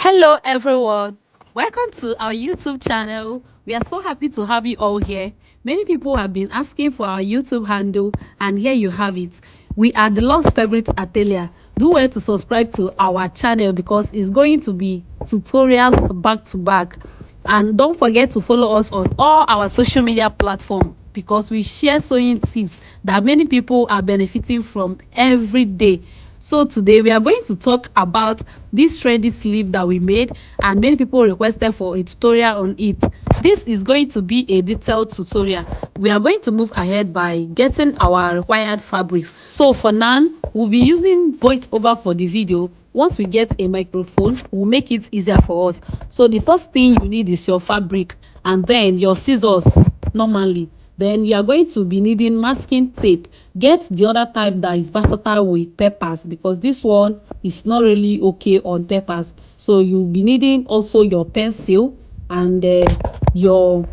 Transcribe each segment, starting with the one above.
Hello everyone, welcome to our YouTube channel. We are so happy to have you all here. Many people have been asking for our YouTube handle, and here you have it. We are the Lost Favorites Atelier. Do well to subscribe to our channel because it's going to be tutorials back to back. And don't forget to follow us on all our social media platforms because we share sewing tips that many people are benefiting from every day. So today we are going to talk about this trendy sleeve that we made, and many people requested for a tutorial on it. This is going to be a detailed tutorial. We are going to move ahead by getting our required fabrics. So for now, we'll be using voiceover for the video. Once we get a microphone, we'll make it easier for us. So the first thing you need is your fabric and then your scissors normally. Then you are going to be needing masking tape. Get the other type that is versatile with peppers because this one is not really okay on peppers. So you'll be needing also your pencil and your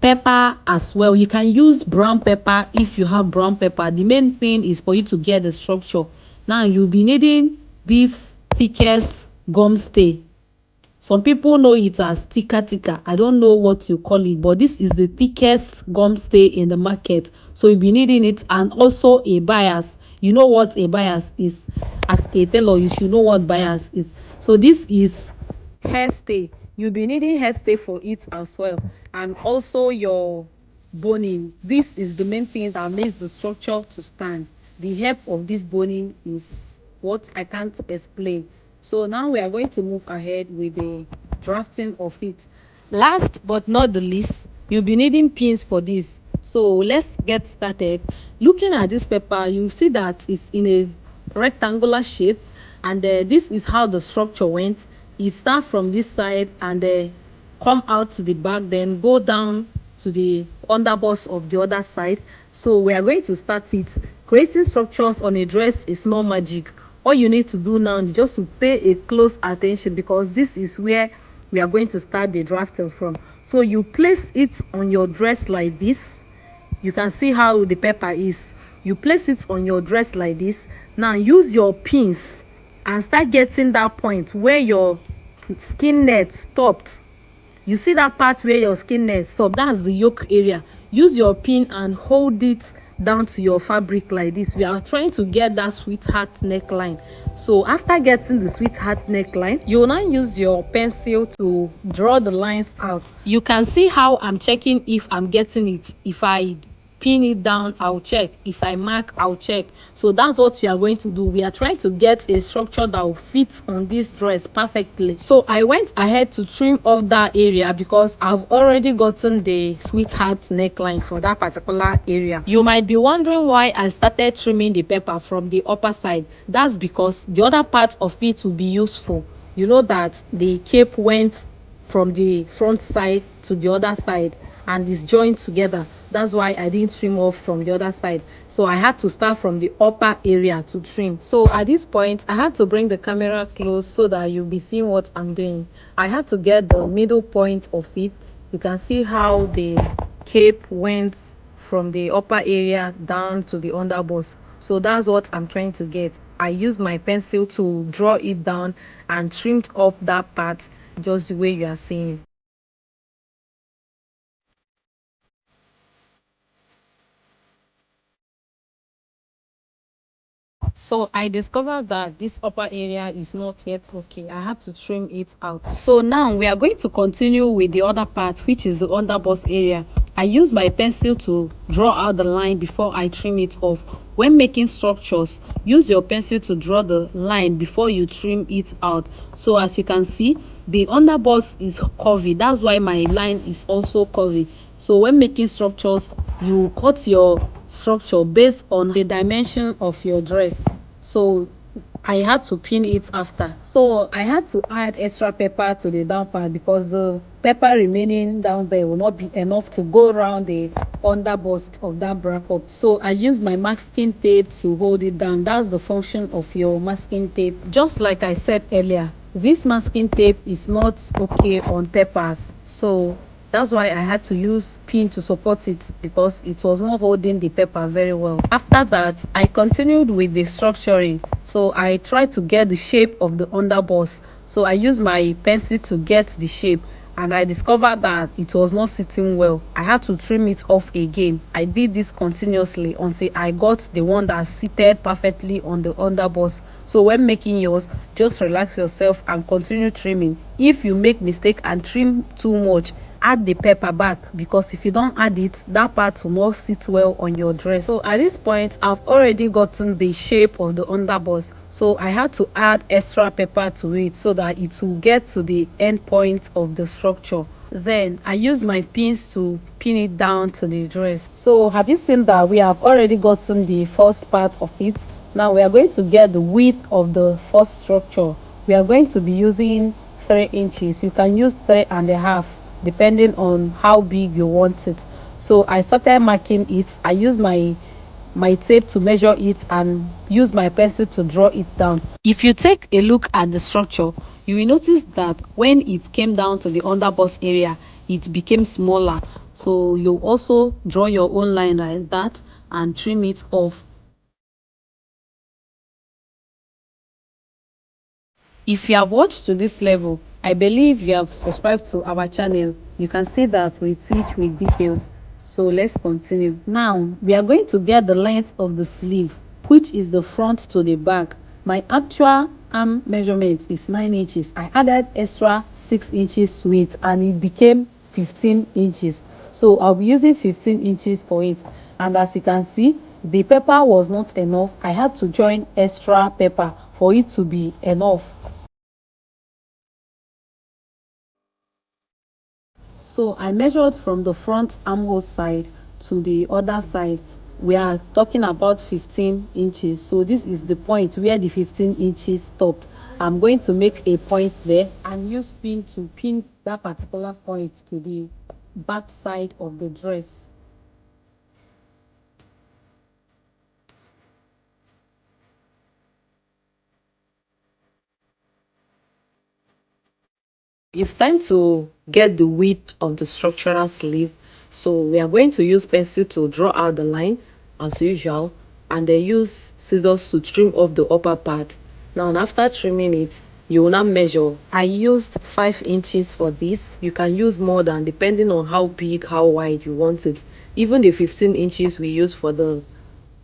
pepper as well. You can use brown pepper if you have brown pepper. The main thing is for you to get the structure. Now you'll be needing this thickest gum stay. Some people know it as tika. I don't know what you call it, but this is the thickest gum stay in the market. So you'll be needing it, and also a bias. You know what a bias is. As a tailor, you should know what bias is. So this is hair stay. You'll be needing hair stay for it as well, and also your boning. This is the main thing that makes the structure to stand. The help of this boning is what I can't explain. So now we are going to move ahead with the drafting of it. Last but not the least, you'll be needing pins for this. So let's get started. Looking at this paper, you see that it's in a rectangular shape, and this is how the structure went. It starts from this side and come out to the back, then go down to the underbust of the other side. So we are going to start it. Creating structures on a dress is not magic. All you need to do now is just to pay a close attention because this is where we are going to start the drafting from. So you place it on your dress like this. You can see how the paper is. You place it on your dress like this. Now use your pins and start getting that point where your skin net stopped. You see that part where your skin net stop, that's the yoke area. Use your pin and hold it down to your fabric like this. We are trying to get that sweetheart neckline. So after getting the sweetheart neckline, you will now use your pencil to draw the lines out. You can see how I'm checking if I'm getting it. If I pin it down, I'll check. If I mark, I'll check. So that's what we are going to do. We are trying to get a structure that will fit on this dress perfectly. So I went ahead to trim off that area because I've already gotten the sweetheart neckline for that particular area. You might be wondering why I started trimming the paper from the upper side. That's because the other part of it will be useful. You know that the cape went from the front side to the other side and is joined together. That's why I didn't trim off from the other side. So I had to start from the upper area to trim. So at this point, I had to bring the camera close so that you'll be seeing what I'm doing. I had to get the middle point of it. You can see how the cape went from the upper area down to the underbust. So that's what I'm trying to get. I used my pencil to draw it down and trimmed off that part just the way you are seeing. So I discovered that this upper area is not yet okay. I have to trim it out. So now we are going to continue with the other part, which is the underbust area. I use my pencil to draw out the line before I trim it off. When making structures, use your pencil to draw the line before you trim it out. So as you can see, the underbust is curvy. That's why my line is also curvy. So when making structures, you cut your structure based on the dimension of your dress. So I had to pin it after. So I had to add extra pepper to the down part because the pepper remaining down there will not be enough to go around the underbust of that bracket. So I used my masking tape to hold it down. That's the function of your masking tape. Just like I said earlier, this masking tape is not okay on peppers. So That's why I had to use pin to support it because it was not holding the paper very well. After that, I continued with the structuring. So I tried to get the shape of the underboss. So I used my pencil to get the shape, and I discovered that it was not sitting well. I had to trim it off again. I did this continuously until I got the one that seated perfectly on the underboss. So when making yours, just relax yourself and continue trimming. If you make mistake and trim too much, add the pepper back, because if you don't add it, that part will not sit well on your dress. So at this point, I've already gotten the shape of the underboss, so I had to add extra pepper to it so that it will get to the end point of the structure. Then I use my pins to pin it down to the dress. So have you seen that we have already gotten the first part of it? Now we are going to get the width of the first structure. We are going to be using 3 inches. You can use 3.5 depending on how big you want it. So I started marking it. I used my tape to measure it and use my pencil to draw it down. If you take a look at the structure, you will notice that when it came down to the underbust area, it became smaller. So you also draw your own line like that and trim it off. If you have watched to this level, I believe you have subscribed to our channel. You can see that we teach with details. So let's continue. Now, we are going to get the length of the sleeve, which is the front to the back. My actual arm measurement is 9 inches. I added extra 6 inches to it and it became 15 inches. So I'll be using 15 inches for it. And as you can see, the paper was not enough. I had to join extra paper for it to be enough. So I measured from the front armhole side to the other side. We are talking about 15 inches. So this is the point where the 15 inches stopped. I'm going to make a point there and use pin to pin that particular point to the back side of the dress. It's time to get the width of the structural sleeve. So we are going to use pencil to draw out the line as usual, and then use scissors to trim off the upper part. Now after trimming it, you will now measure. I used 5 inches for this. You can use more than, depending on how big, how wide you want it. Even the 15 inches we use for the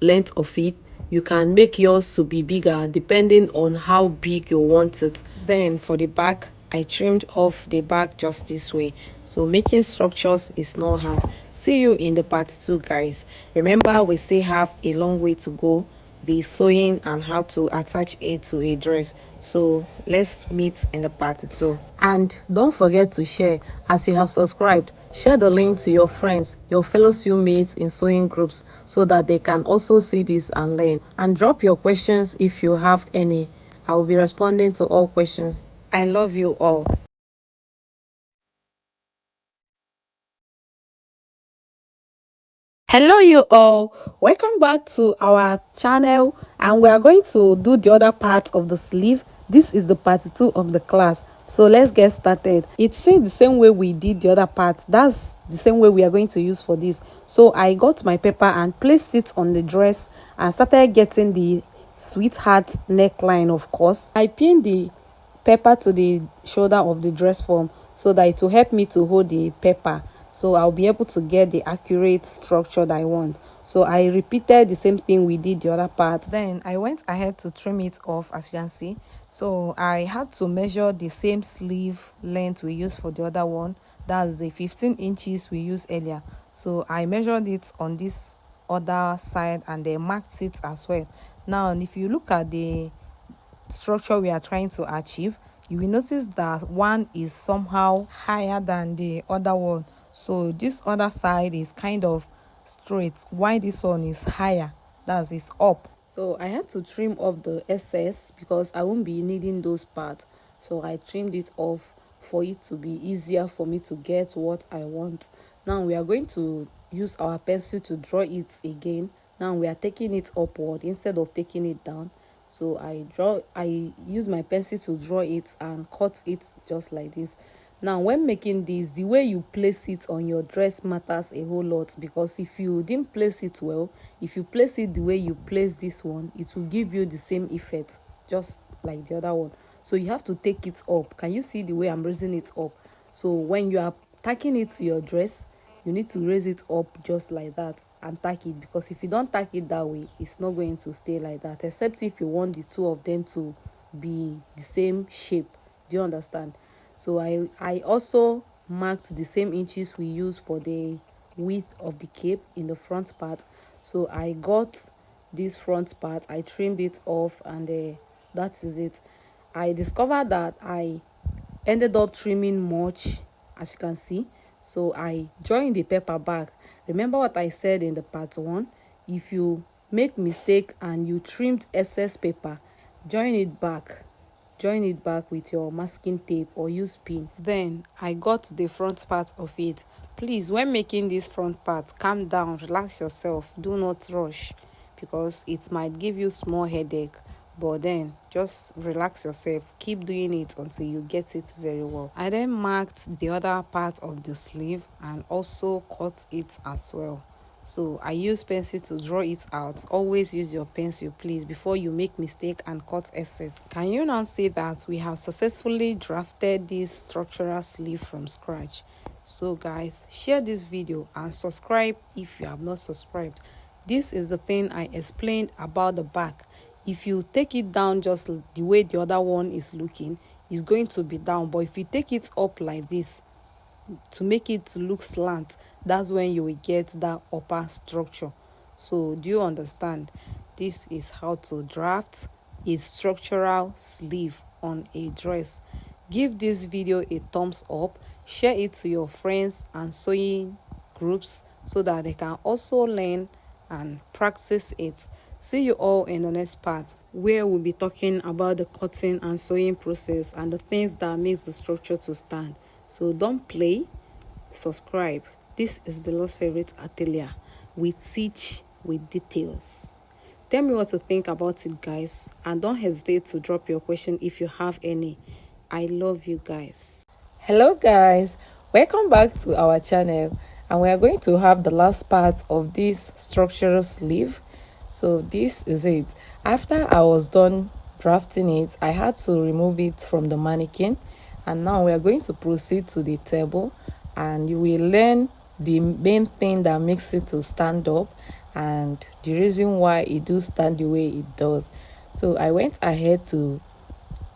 length of it, you can make yours to be bigger depending on how big you want it. Then for the back, I trimmed off the back just this way. So making structures is not hard. See you in the part 2, guys. Remember, we still have a long way to go, the sewing and how to attach it to a dress. So let's meet in the part 2. And don't forget to share. As you have subscribed, share the link to your friends, your fellow mates in sewing groups, so that they can also see this and learn. And drop your questions if you have any. I will be responding to all questions. I love you all. Hello you all, welcome back to our channel, and we are going to do the other part of the sleeve. This is the part 2 of the class, so let's get started. It's the same way we did the other part. That's the same way we are going to use for this. So I got my paper and placed it on the dress and started getting the sweetheart neckline. Of course, I pinned the paper to the shoulder of the dress form so that it will help me to hold the paper, so I'll be able to get the accurate structure that I want. So I repeated the same thing we did the other part. Then I went ahead to trim it off, as you can see. So I had to measure the same sleeve length we used for the other one. That's the 15 inches we used earlier. So I measured it on this other side and they marked it as well. Now if you look at the structure we are trying to achieve, you will notice that one is somehow higher than the other one. So this other side is kind of straight while this one is higher, that's is up. So I had to trim off the excess because I won't be needing those parts. So I trimmed it off for it to be easier for me to get what I want. Now we are going to use our pencil to draw it again. Now we are taking it upward instead of taking it down. So I use my pencil to draw it and cut it just like this. Now when making this, the way you place it on your dress matters a whole lot, because if you didn't place it well, if you place it the way you place this one, it will give you the same effect just like the other one. So you have to take it up. Can you see the way I'm raising it up? So when you are tacking it to your dress, you need to raise it up just like that and tack it, because if you don't tack it that way, it's not going to stay like that, except if you want the two of them to be the same shape. Do you understand? So I also marked the same inches we use for the width of the cape in the front part. So I got this front part, I trimmed it off, and that is it. I discovered that I ended up trimming much, as you can see. So I joined the paper back. Remember what I said in the part 1? If you make mistake and you trimmed excess paper, join it back with your masking tape or use pin. Then I got the front part of it. Please, when making this front part, calm down, relax yourself, do not rush, because it might give you small headache. But then just relax yourself, keep doing it until you get it very well. I then marked the other part of the sleeve and also cut it as well. So I use pencil to draw it out. Always use your pencil, please, before you make mistake and cut excess. Can you now say that we have successfully drafted this structural sleeve from scratch? So guys, share this video and subscribe if you have not subscribed. This is the thing I explained about the back. If you take it down just the way the other one is looking, it's going to be down. But if you take it up like this to make it look slant, that's when you will get that upper structure. So do you understand? This is how to draft a structural sleeve on a dress. Give this video a thumbs up, share it to your friends and sewing groups so that they can also learn and practice it. See you all in the next part, where we'll be talking about the cutting and sewing process and the things that makes the structure to stand. So don't play, subscribe. This is the Lost Favorite Atelier. We teach with details. Tell me what you think about it, guys, and don't hesitate to drop your question if you have any. I love you guys. Hello guys, welcome back to our channel, and we are going to have the last part of this structural sleeve. So this is it. After I was done drafting it, I had to remove it from the mannequin, and now we are going to proceed to the table, and you will learn the main thing that makes it to stand up and the reason why it do stand the way it does. So I went ahead to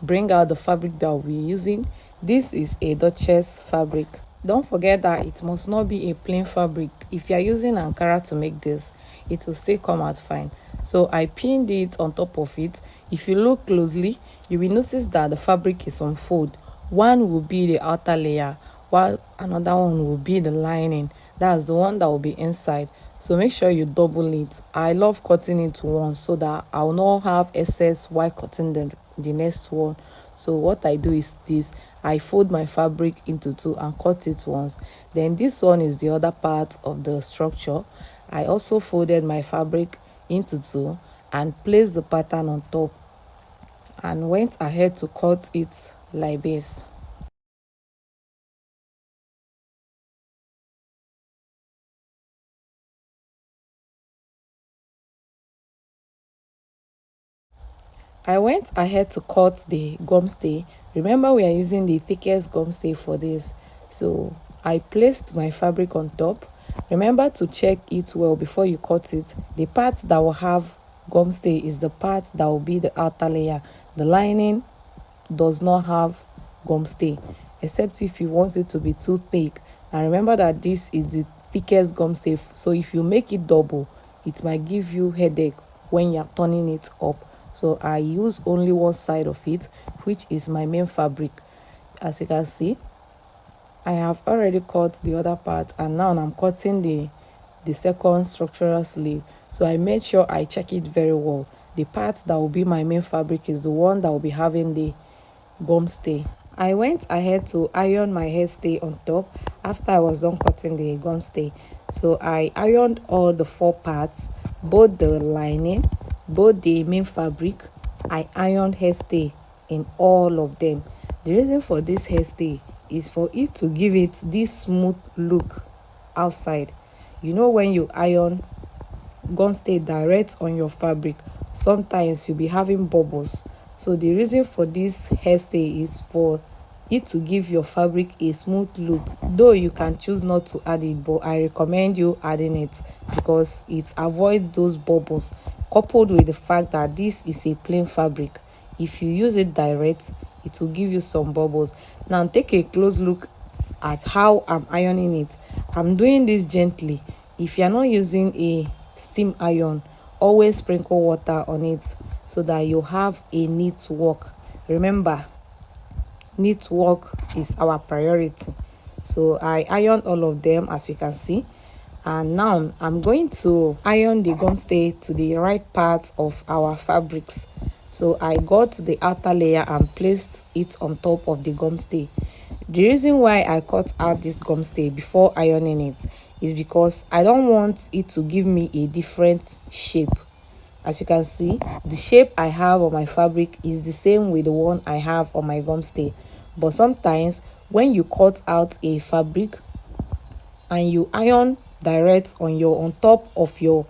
bring out the fabric that we're using. This is a Duchess fabric. Don't forget that it must not be a plain fabric. If you are using Ankara to make this, it will still come out fine. So I pinned it on top of it. If you look closely, you will notice that the fabric is on fold. One will be the outer layer, while another one will be the lining. That's the one that will be inside. So make sure you double it. I love cutting it once so that I will not have excess while cutting the next one. So what I do is this: I fold my fabric into two and cut it once. Then this one is the other part of the structure. I also folded my fabric into two and placed the pattern on top and went ahead to cut it like this. I went ahead to cut the gum stay. Remember, we are using the thickest gum stay for this. So I placed my fabric on top. Remember to check it well before you cut it. The part that will have gum stay is the part that will be the outer layer. The lining does not have gum stay, except if you want it to be too thick. And remember that this is the thickest gum stay. So if you make it double, it might give you headache when you're turning it up. So I use only one side of it, which is my main fabric. As you can see, I have already cut the other part, and now I'm cutting the second structural sleeve. So I made sure I check it very well. The part that will be my main fabric is the one that will be having the gum stay. I went ahead to iron my hair stay on top after I was done cutting the gum stay. So I ironed all the four parts, both the lining, both the main fabric. I ironed hair stay in all of them. The reason for this hair stay is for it to give it this smooth look outside. You know, when you iron gun stay direct on your fabric, sometimes you'll be having bubbles. So the reason for this hairstay is for it to give your fabric a smooth look. Though you can choose not to add it, but I recommend you adding it because it avoids those bubbles, coupled with the fact that this is a plain fabric. If you use it direct, it will give you some bubbles. Now take a close look at how I'm ironing it. I'm doing this gently. If you're not using a steam iron, always sprinkle water on it so that you have a neat work. Remember, neat work is our priority. So I ironed all of them, as you can see, and now I'm going to iron the gum stay to the right part of our fabrics. So I got the outer layer and placed it on top of the gum stay. The reason why I cut out this gum stay before ironing it is because I don't want it to give me a different shape. As you can see, the shape I have on my fabric is the same with the one I have on my gum stay. But sometimes when you cut out a fabric and you iron direct on top of your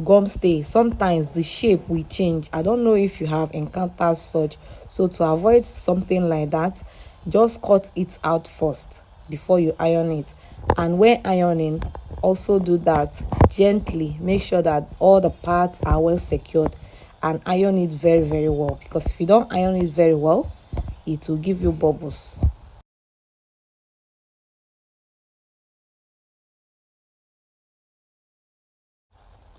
gum stay, sometimes the shape will change. I don't know if you have encountered such. So to avoid something like that, just cut it out first before you iron it. And when ironing, also do that gently. Make sure that all the parts are well secured and iron it very, very well, because if you don't iron it very well, it will give you bubbles.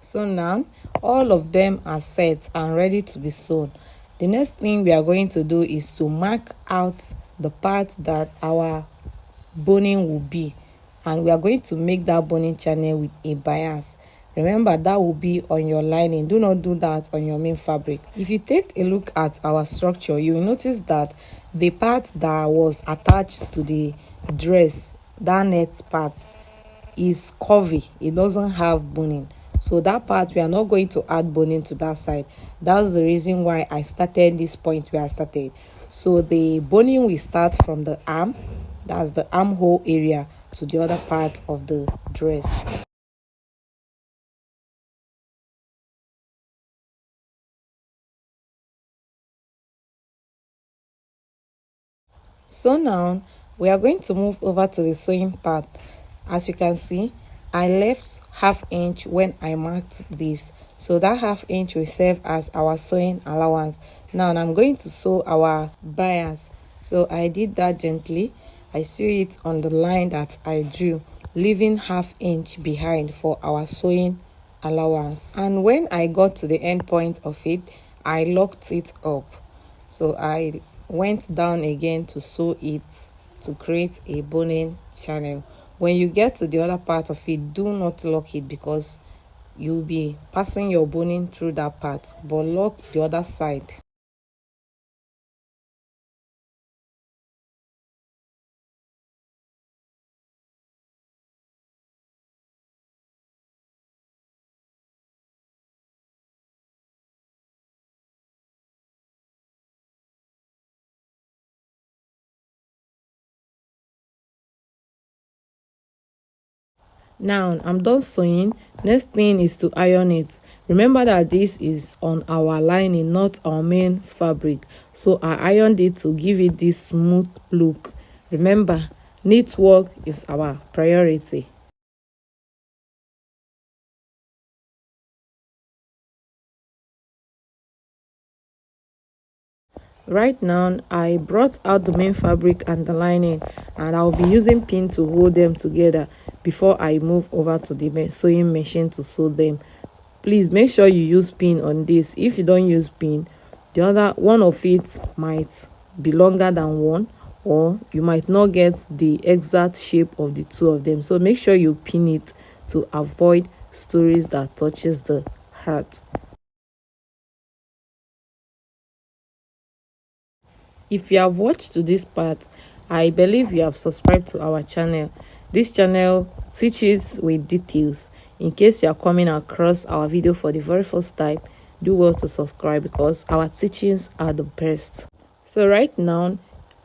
So now all of them are set and ready to be sewn. The next thing we are going to do is to mark out the part that our boning will be, and we are going to make that boning channel with a bias. Remember, that will be on your lining. Do not do that on your main fabric. If you take a look at our structure, you will notice that the part that was attached to the dress, that net part, is curvy. It doesn't have boning. So that part, we are not going to add boning to that side. That's the reason why I started this point where I started. So the boning will start from the arm, that's the armhole area, to the other part of the dress. So now we are going to move over to the sewing part. As you can see, I left ½ inch when I marked this, so that ½ inch will serve as our sewing allowance. Now I'm going to sew our bias. So I did that gently. I sew it on the line that I drew, leaving ½ inch behind for our sewing allowance. And when I got to the end point of it, I locked it up. So I went down again to sew it to create a boning channel. When you get to the other part of it, do not lock it because you'll be passing your boning through that part, but lock the other side. Now I'm done sewing. Next thing is to iron it. Remember that this is on our lining, not our main fabric. So I ironed it to give it this smooth look. Remember, neat work is our priority. Right now, I brought out the main fabric and the lining, and I'll be using pin to hold them together before I move over to the sewing machine to sew them. Please make sure you use pin on this. If you don't use pin, the other one of it might be longer than one, or you might not get the exact shape of the two of them. So make sure you pin it to avoid stories that touches the heart. If you have watched to this part, I believe you have subscribed to our channel. This channel teaches with details. In case you are coming across our video for the very first time, do well to subscribe because our teachings are the best. So right now,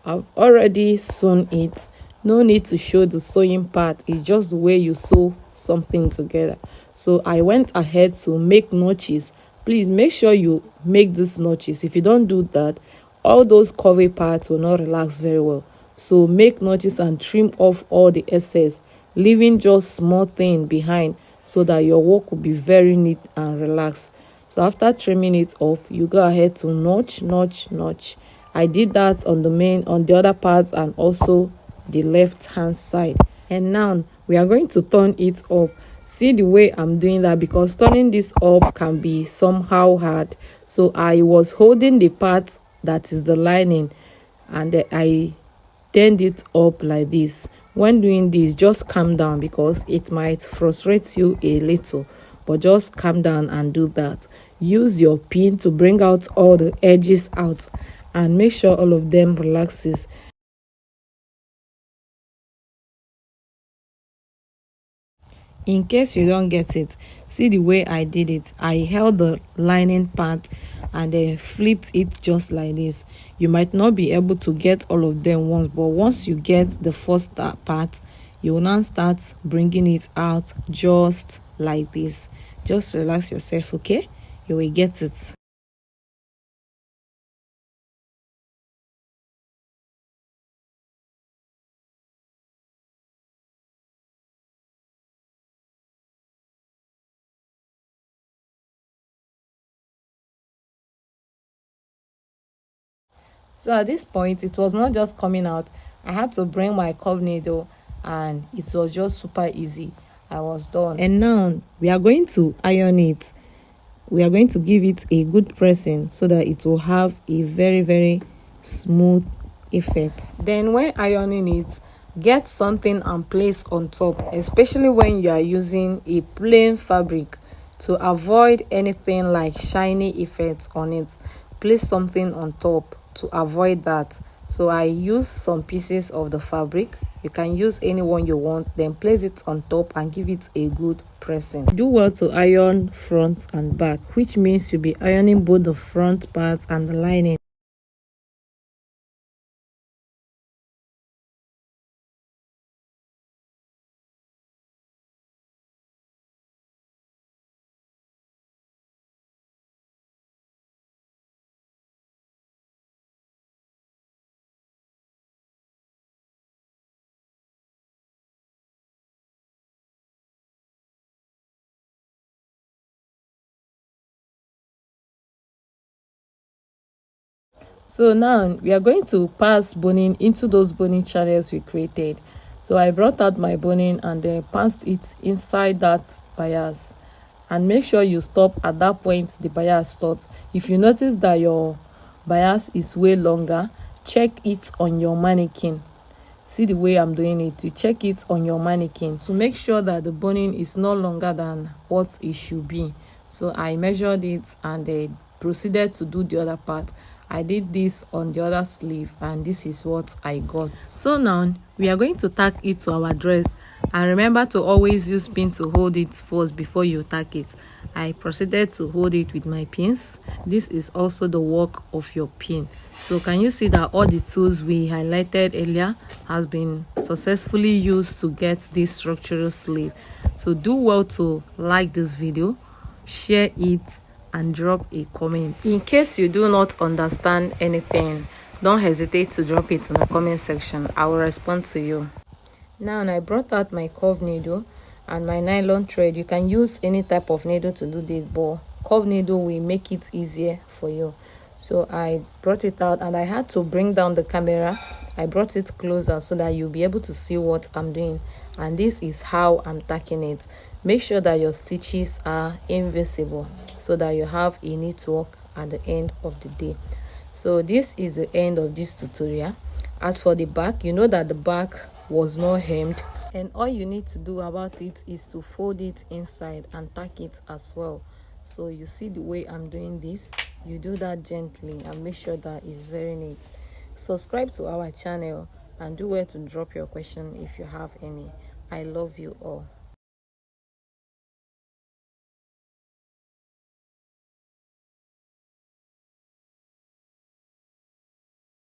I've already sewn it. No need to show the sewing part, it's just the way you sew something together. So I went ahead to make notches. Please make sure you make these notches. If you don't do that, all those curvy parts will not relax very well. So make notches and trim off all the excess, leaving just small thing behind, so that your work will be very neat and relaxed. So after trimming it off, you go ahead to notch. I did that on the other parts and also the left hand side. And now we are going to turn it up. See the way I'm doing that, because turning this up can be somehow hard. So I was holding the part that is the lining, and I turned it up like this. When doing this, just calm down, because it might frustrate you a little, but just calm down and do that. Use your pin to bring out all the edges out, and make sure all of them relaxes. In case you don't get it, see the way I did it. I held the lining part and then flipped it just like this. You might not be able to get all of them once, but once you get the first part, you will now start bringing it out just like this. Just relax yourself, okay? You will get it. So at this point, it was not just coming out. I had to bring my curve needle, and it was just super easy. I was done. And now we are going to iron it. We are going to give it a good pressing, so that it will have a very smooth effect. Then when ironing it, get something and place on top, especially when you are using a plain fabric, to avoid anything like shiny effects on it. Place something on top to avoid that. So I use some pieces of the fabric. You can use any one you want, then place it on top and give it a good pressing. Do well to iron front and back, which means you'll be ironing both the front part and the lining. So now we are going to pass boning into those boning channels we created. So I brought out my boning and then passed it inside that bias. And make sure you stop at that point the bias stopped. If you notice that your bias is way longer, check it on your mannequin. See the way I'm doing it. You check it on your mannequin to make sure that the boning is no longer than what it should be. So I measured it and then proceeded to do the other part. I did this on the other sleeve, and this is what I got. So now we are going to tack it to our dress, and remember to always use pin to hold it first before you tack it. I proceeded to hold it with my pins. This is also the work of your pin. So can you see that all the tools we highlighted earlier has been successfully used to get this structural sleeve. So do well to like this video, share it, and drop a comment. In case you do not understand anything, don't hesitate to drop it in the comment section. I will respond to you. Now I brought out my curve needle and my nylon thread. You can use any type of needle to do this, but curve needle will make it easier for you. So I brought it out, and I had to bring down the camera. I brought it closer so that you'll be able to see what I'm doing, and this is how I'm tacking it. Make sure that your stitches are invisible so that you have a neat work at the end of the day. So this is the end of this tutorial. As for the back, you know that the back was not hemmed, and all you need to do about it is to fold it inside and tack it as well. So you see the way I'm doing this, you do that gently and make sure that it's very neat. Subscribe to our channel and do well to drop your question if you have any. I love you all.